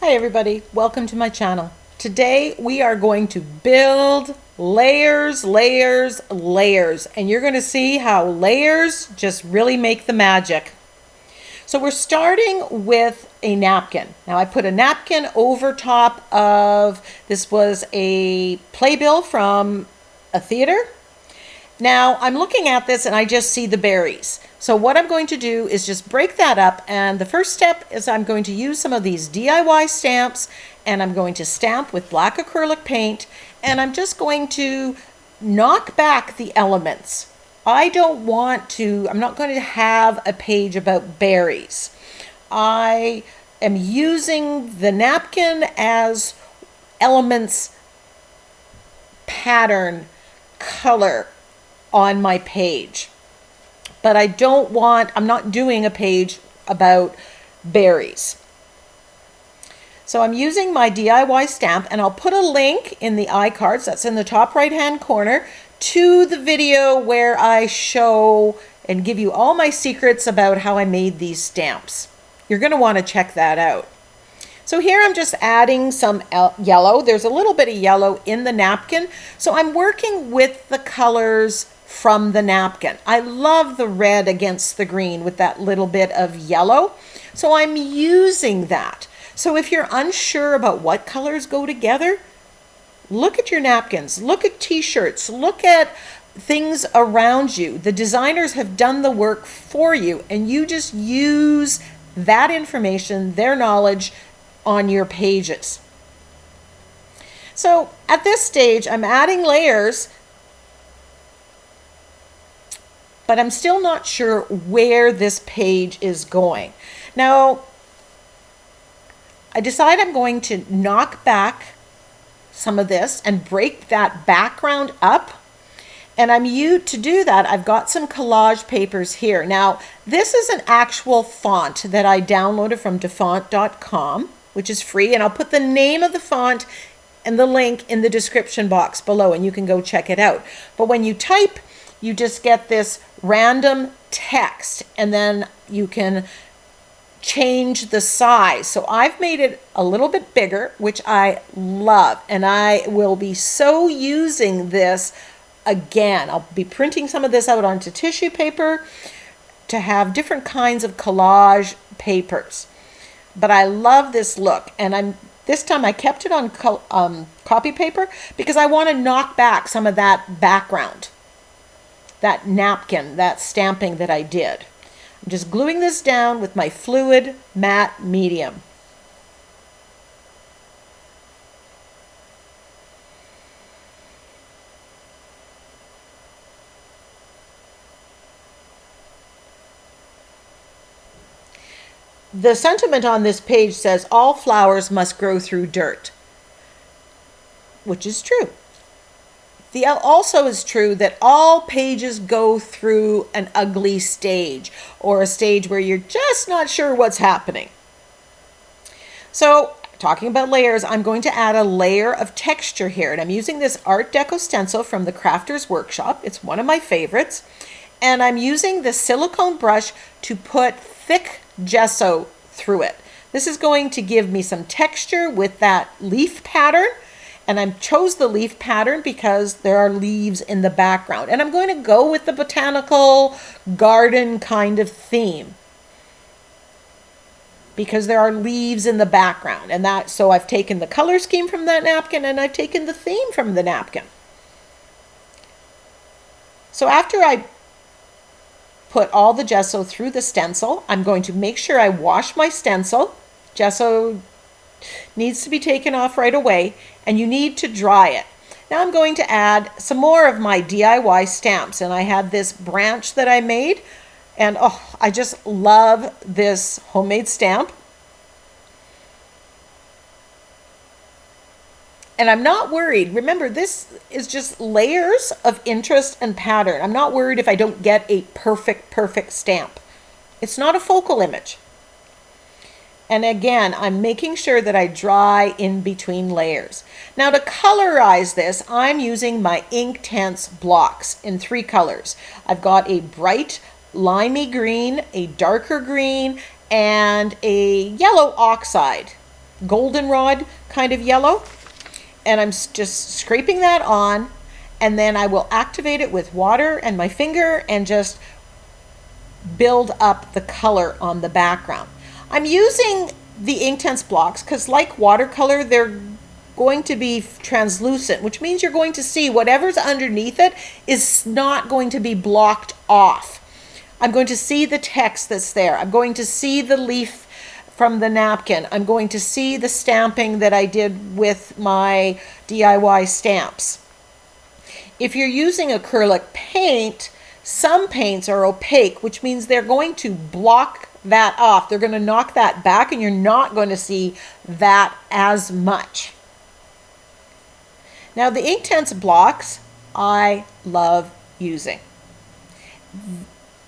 Hi everybody, welcome to my channel. Today we are going to build layers, and you're going to see how layers just really make the magic. So we're starting with a napkin. Now I put a napkin over top of, this was a playbill from a theater. Now I'm looking at this and I just see the berries. So what I'm going to do is just break that up, and the first step is I'm going to use some of these DIY stamps, and I'm going to stamp with black acrylic paint, and I'm just going to knock back the elements. I'm not going to have a page about berries. I am using the napkin as elements, pattern, color on my page. But I'm not doing a page about berries. So I'm using my DIY stamp, and I'll put a link in the iCards, that's in the top right hand corner, to the video where I show and give you all my secrets about how I made these stamps. You're going to want to check that out. So here I'm just adding some yellow. There's a little bit of yellow in the napkin, so I'm working with the colors from the napkin. I love the red against the green with that little bit of yellow, so I'm using that. So if you're unsure about what colors go together, look at your napkins, look at t-shirts, look at things around you. The designers have done the work for you, and you just use that information, their knowledge, on your pages. So at this stage, I'm adding layers, but I'm still not sure where this page is going. Now, I decide I'm going to knock back some of this and break that background up. And to do that, I've got some collage papers here. Now, this is an actual font that I downloaded from dafont.com, which is free, and I'll put the name of the font and the link in the description box below, and you can go check it out. But when you type, you just get this random text, and then you can change the size. So I've made it a little bit bigger, which I love, and I will be so using this again. I'll be printing some of this out onto tissue paper to have different kinds of collage papers. But I love this look, and this time I kept it on copy paper because I want to knock back some of that background, that napkin, that stamping that I did. I'm just gluing this down with my fluid matte medium. The sentiment on this page says all flowers must grow through dirt, which is true. Also is true that all pages go through an ugly stage, or a stage where you're just not sure what's happening. So, talking about layers, I'm going to add a layer of texture here, and I'm using this Art Deco stencil from the Crafter's Workshop. It's one of my favorites, and I'm using the silicone brush to put thick gesso through it. This is going to give me some texture with that leaf pattern. And I chose the leaf pattern because there are leaves in the background. And I'm going to go with the botanical garden kind of theme because there are leaves in the background. And so I've taken the color scheme from that napkin, and I've taken the theme from the napkin. So after I put all the gesso through the stencil, I'm going to make sure I wash my stencil. Gesso needs to be taken off right away, and you need to dry it. Now I'm going to add some more of my DIY stamps, and I had this branch that I made, and I just love this homemade stamp. And I'm not worried. Remember, this is just layers of interest and pattern. I'm not worried if I don't get a perfect stamp. It's not a focal image. And again, I'm making sure that I dry in between layers. Now to colorize this, I'm using my Inktense Blocks in 3 colors. I've got a bright limey green, a darker green, and a yellow oxide. goldenrod kind of yellow. And I'm just scraping that on, and then I will activate it with water and my finger and just build up the color on the background. I'm using the Inktense blocks because, like watercolor, they're going to be translucent, which means you're going to see whatever's underneath it is not going to be blocked off. I'm going to see the text that's there. I'm going to see the leaf from the napkin. I'm going to see the stamping that I did with my DIY stamps. If you're using acrylic paint, some paints are opaque, which means they're going to block that off. They're going to knock that back, and you're not going to see that as much. Now, the Inktense blocks I love using.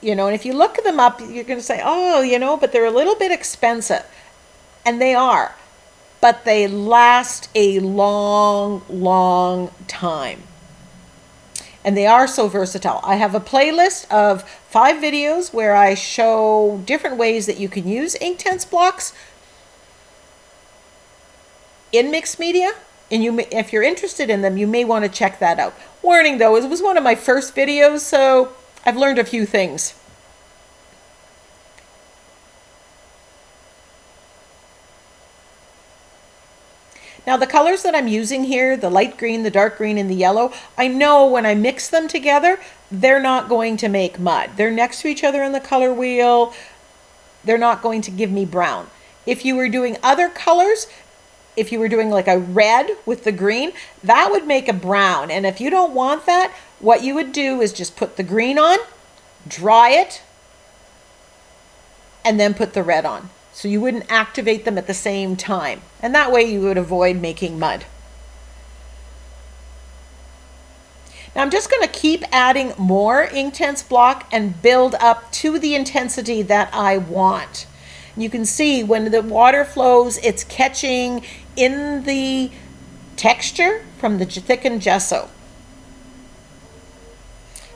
And if you look them up, you're going to say, oh, but they're a little bit expensive. And they are. But they last a long, long time. And they are so versatile. I have a playlist of 5 videos where I show different ways that you can use Inktense blocks in mixed media. And if you're interested in them, you may want to check that out. Warning though, it was one of my first videos, so I've learned a few things. Now the colors that I'm using here, the light green, the dark green, and the yellow, I know when I mix them together, they're not going to make mud. They're next to each other in the color wheel. They're not going to give me brown. If you were doing other colors, if you were doing like a red with the green, that would make a brown. And if you don't want that, what you would do is just put the green on, dry it, and then put the red on. So you wouldn't activate them at the same time. And that way you would avoid making mud. Now I'm just going to keep adding more Inktense block and build up to the intensity that I want. You can see when the water flows, it's catching in the texture from the thickened gesso.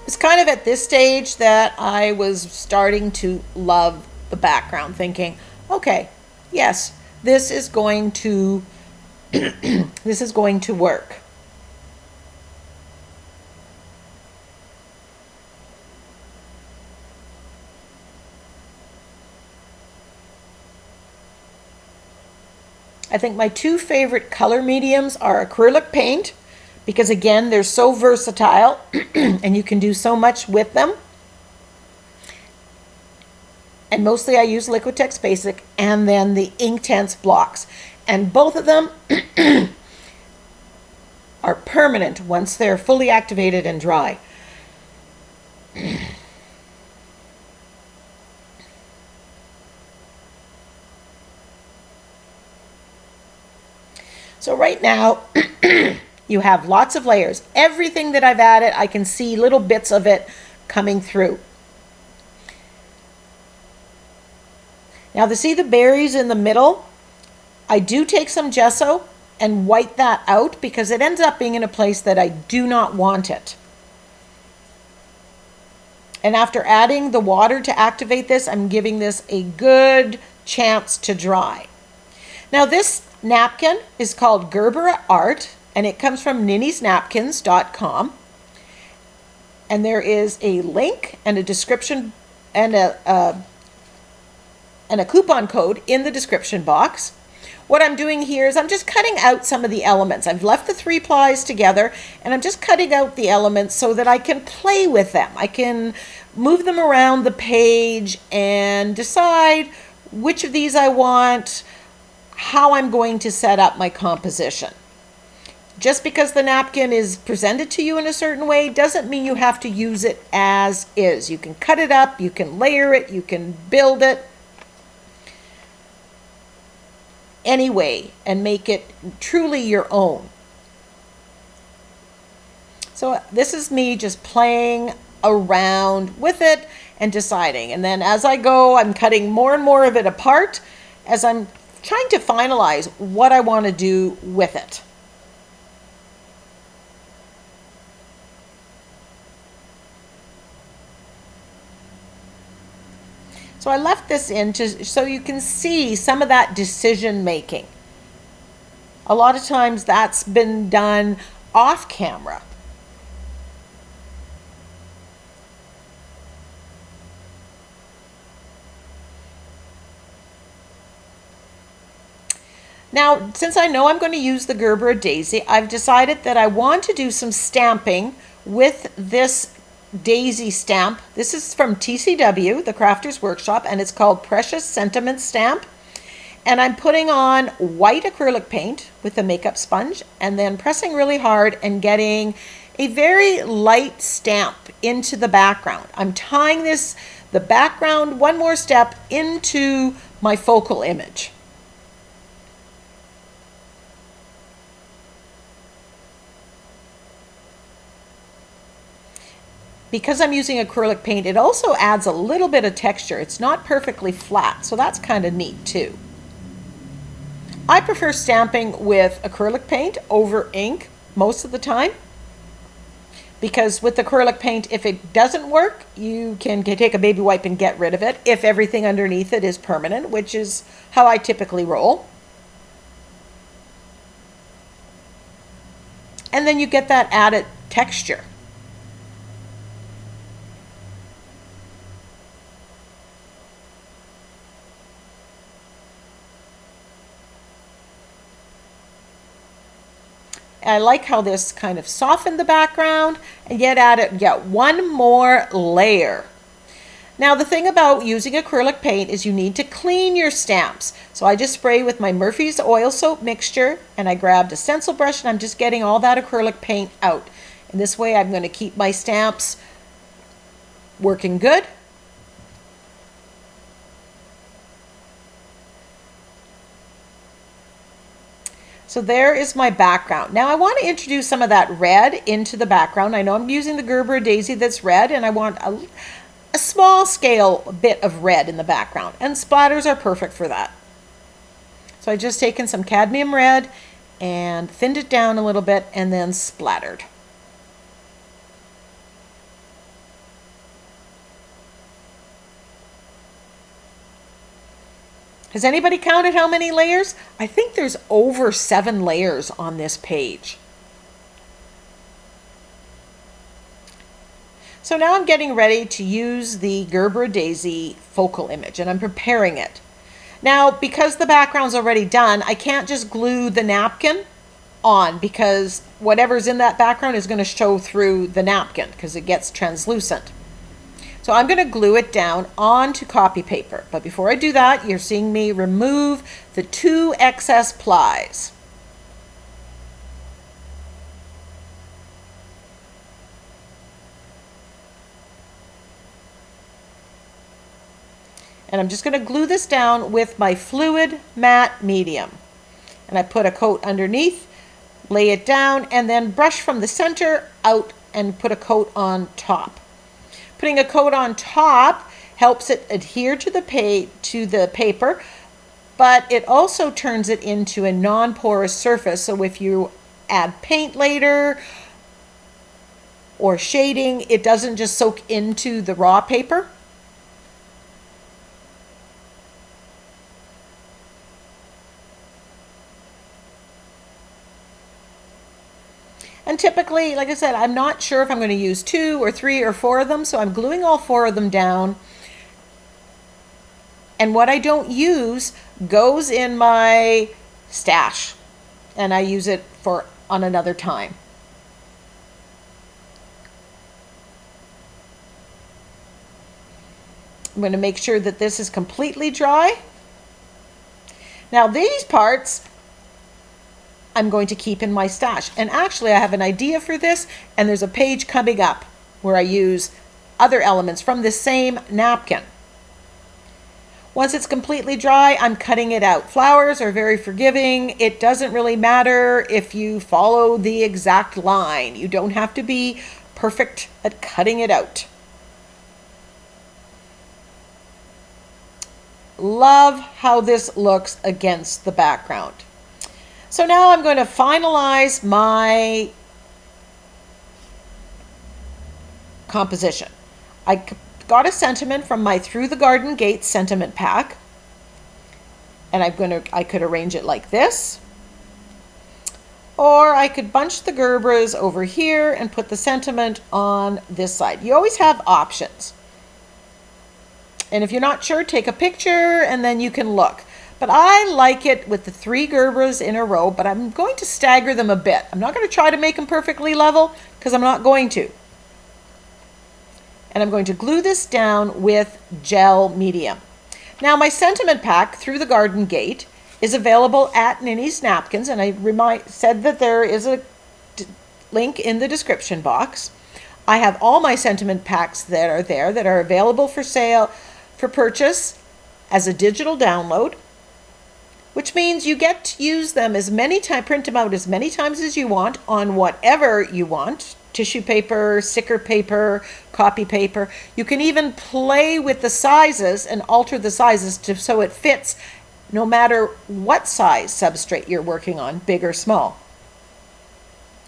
It's kind of at this stage that I was starting to love the background, thinking, okay, yes, this is going to this is going to work. I think my 2 favorite color mediums are acrylic paint, because again, they're so versatile and you can do so much with them. And mostly I use Liquitex Basic, and then the Inktense blocks. And both of them are permanent once they're fully activated and dry. So right now, you have lots of layers. Everything that I've added, I can see little bits of it coming through. Now to see the berries in the middle, I do take some gesso and white that out because it ends up being in a place that I do not want it. And after adding the water to activate this, I'm giving this a good chance to dry. Now this napkin is called Gerber Art, and it comes from NinnysNapkins.com. And there is a link and a description and a coupon code in the description box. What I'm doing here is I'm just cutting out some of the elements. I've left the 3 plies together, and I'm just cutting out the elements so that I can play with them. I can move them around the page and decide which of these I want, how I'm going to set up my composition. Just because the napkin is presented to you in a certain way doesn't mean you have to use it as is. You can cut it up, you can layer it, you can build it anyway and make it truly your own. So this is me just playing around with it and deciding. And then as I go, I'm cutting more and more of it apart as I'm trying to finalize what I want to do with it. So I left this in so you can see some of that decision making. A lot of times that's been done off camera. Now, since I know I'm going to use the Gerber daisy, I've decided that I want to do some stamping with this daisy stamp. This is from TCW, the Crafters Workshop, and it's called Precious Sentiment Stamp. And I'm putting on white acrylic paint with a makeup sponge and then pressing really hard and getting a very light stamp into the background. I'm tying the background one more step into my focal image. Because I'm using acrylic paint, it also adds a little bit of texture. It's not perfectly flat, so that's kind of neat too. I prefer stamping with acrylic paint over ink most of the time, because with acrylic paint, if it doesn't work, you can take a baby wipe and get rid of it if everything underneath it is permanent, which is how I typically roll. And then you get that added texture. I like how this kind of softened the background and yet added one more layer. Now the thing about using acrylic paint is you need to clean your stamps. So I just spray with my Murphy's oil soap mixture, and I grabbed a stencil brush and I'm just getting all that acrylic paint out. And this way I'm going to keep my stamps working good. So there is my background. Now I want to introduce some of that red into the background. I know I'm using the Gerber daisy that's red, and I want a small scale bit of red in the background, and splatters are perfect for that. So I just taken some cadmium red and thinned it down a little bit and then splattered. Has anybody counted how many layers? I think there's over 7 layers on this page. So now I'm getting ready to use the Gerber daisy focal image, and I'm preparing it. Now, because the background's already done, I can't just glue the napkin on, because whatever's in that background is going to show through the napkin because it gets translucent. So I'm going to glue it down onto copy paper. But before I do that, you're seeing me remove the 2 excess plies. And I'm just going to glue this down with my fluid matte medium. And I put a coat underneath, lay it down, and then brush from the center out and put a coat on top. Putting a coat on top helps it adhere to the paper, but it also turns it into a non-porous surface. So if you add paint later or shading, it doesn't just soak into the raw paper. And typically, like I said, I'm not sure if I'm going to use 2 or 3 or 4 of them, so I'm gluing all 4 of them down. And what I don't use goes in my stash, and I use it on another time. I'm going to make sure that this is completely dry. Now these parts I'm going to keep in my stash. And actually I have an idea for this, and there's a page coming up where I use other elements from the same napkin. Once it's completely dry, I'm cutting it out. Flowers are very forgiving. It doesn't really matter if you follow the exact line. You don't have to be perfect at cutting it out. Love how this looks against the background. So now I'm going to finalize my composition. I got a sentiment from my Through the Garden Gate sentiment pack, and I could arrange it like this. Or I could bunch the Gerbers over here and put the sentiment on this side. You always have options. And if you're not sure, take a picture and then you can look. But I like it with the 3 Gerbers in a row, but I'm going to stagger them a bit. I'm not going to try to make them perfectly level because I'm not going to. And I'm going to glue this down with gel medium. Now my sentiment pack, Through the Garden Gate, is available at Ninny's Napkins, and I said that there is a link in the description box. I have all my sentiment packs that are there that are available for sale, for purchase as a digital download, which means you get to use them as many times, print them out as many times as you want on whatever you want. Tissue paper, sticker paper, copy paper. You can even play with the sizes and alter the sizes so it fits no matter what size substrate you're working on, big or small.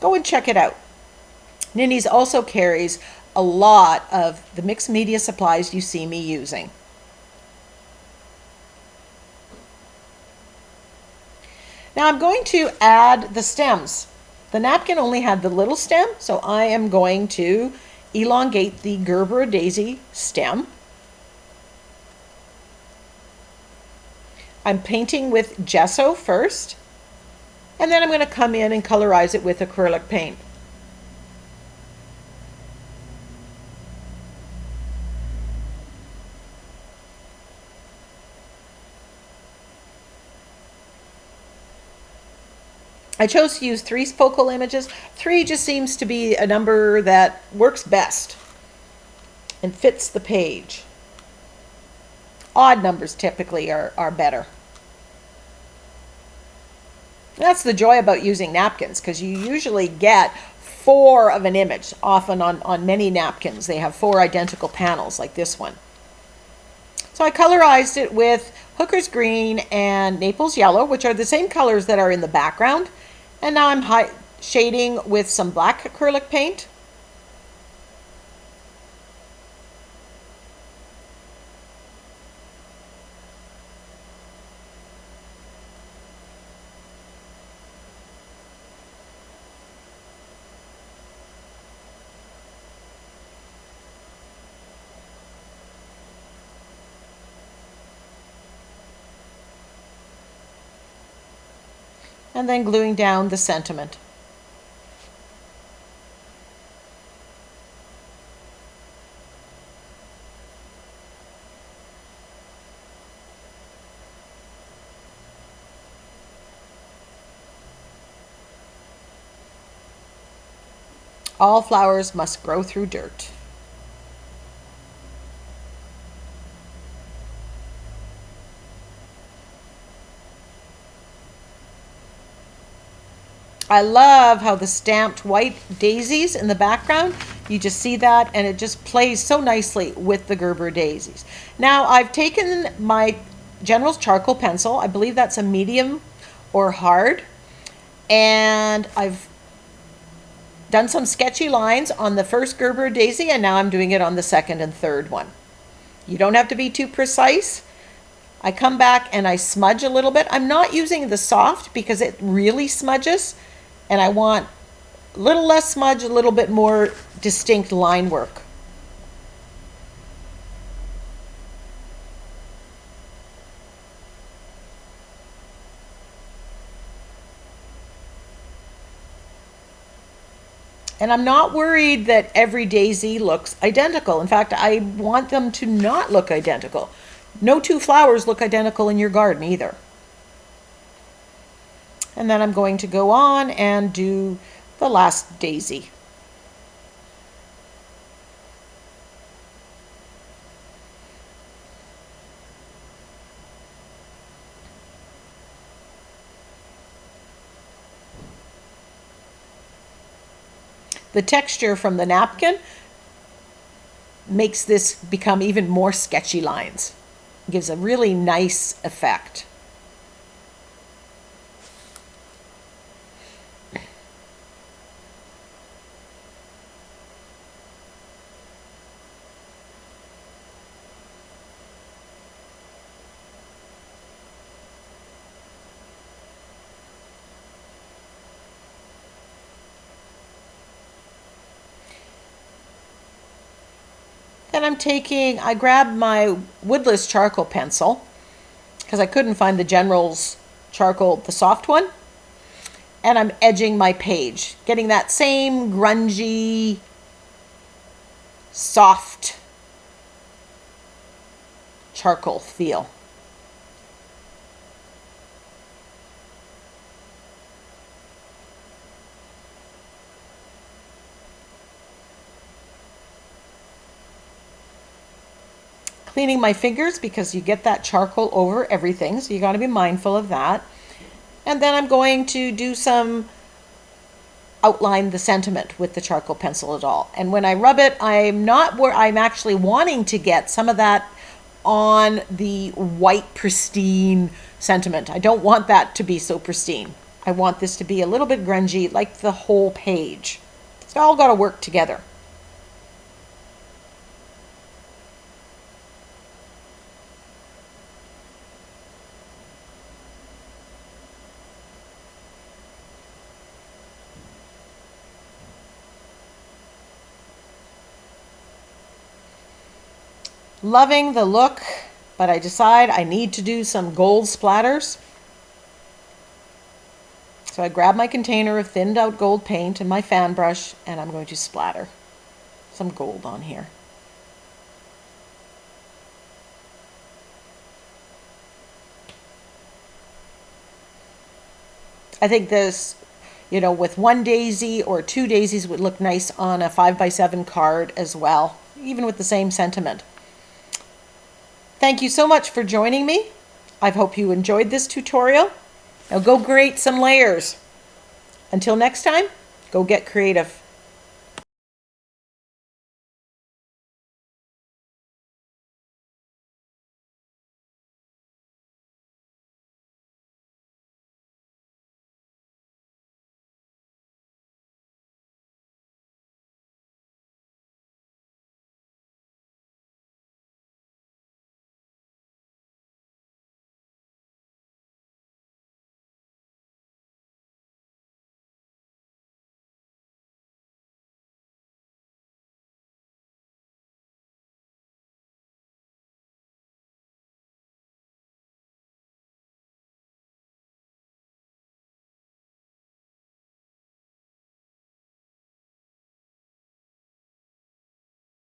Go and check it out. Ninny's also carries a lot of the mixed media supplies you see me using. Now I'm going to add the stems. The napkin only had the little stem, so I am going to elongate the Gerber daisy stem. I'm painting with gesso first, and then I'm going to come in and colorize it with acrylic paint. I chose to use 3 focal images. 3 just seems to be a number that works best and fits the page. Odd numbers typically are better. That's the joy about using napkins, because you usually get 4 of an image. Often on many napkins they have 4 identical panels like this one. So I colorized it with Hooker's Green and Naples Yellow, which are the same colors that are in the background. And now I'm shading with some black acrylic paint. And then gluing down the sentiment. All flowers must grow through dirt. I love how the stamped white daisies in the background, you just see that and it just plays so nicely with the Gerber daisies. Now I've taken my General's charcoal pencil, I believe that's a medium or hard, and I've done some sketchy lines on the first Gerber daisy, and now I'm doing it on the second and third one. You don't have to be too precise. I come back and I smudge a little bit. I'm not using the soft because it really smudges, and I want a little less smudge, a little bit more distinct line work. And I'm not worried that every daisy looks identical. In fact, I want them to not look identical. No 2 flowers look identical in your garden either. And then I'm going to go on and do the last daisy. The texture from the napkin makes this become even more sketchy lines. It gives a really nice effect. Then I grabbed my woodless charcoal pencil because I couldn't find the General's charcoal, the soft one. And I'm edging my page, getting that same grungy, soft charcoal feel. Cleaning my fingers because you get that charcoal over everything, so you got to be mindful of that. And then I'm going to do some outline the sentiment with the charcoal pencil at all. And when I rub it, I'm actually wanting to get some of that on the white pristine sentiment. I don't want that to be so pristine. I want this to be a little bit grungy, like the whole page. It's all got to work together. Loving the look, but I decide I need to do some gold splatters. So I grab my container of thinned out gold paint and my fan brush, and I'm going to splatter some gold on here. I think this, with one daisy or two daisies would look nice on a 5x7 card as well, even with the same sentiment. Thank you so much for joining me. I hope you enjoyed this tutorial. Now go create some layers. Until next time, go get creative.